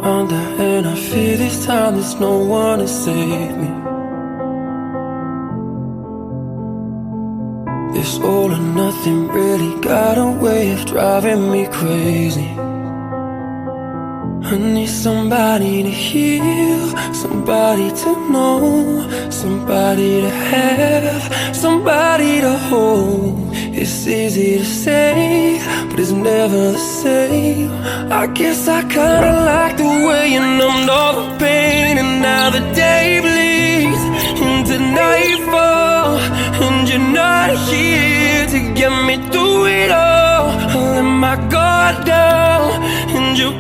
under, and I fear this time there's no one to save me. This all or nothing really got a way of driving me crazy. I need somebody to heal, somebody to know, somebody to have, somebody to hold. It's easy to say, but it's never the same. I guess I kinda like the way you numbed all the pain, and now the day bleeds into nightfall, and you're not here to get me through it all. I let my guard down, and you